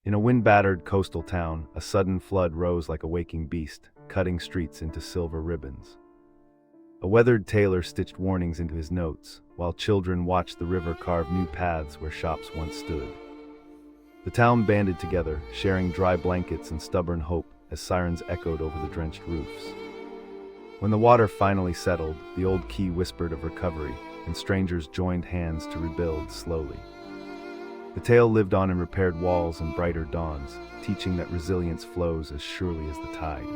In a wind-battered coastal town, a sudden flood rose like a waking beast, cutting streets into silver ribbons. A weathered tailor stitched warnings into his notes, while children watched the river carve new paths where shops once stood. The town banded together, sharing dry blankets and stubborn hope as sirens echoed over the drenched roofs. When the water finally settled, the old key whispered of recovery, and strangers joined hands to rebuild slowly. The tale lived on in repaired walls and brighter dawns, teaching that resilience flows as surely as the tide.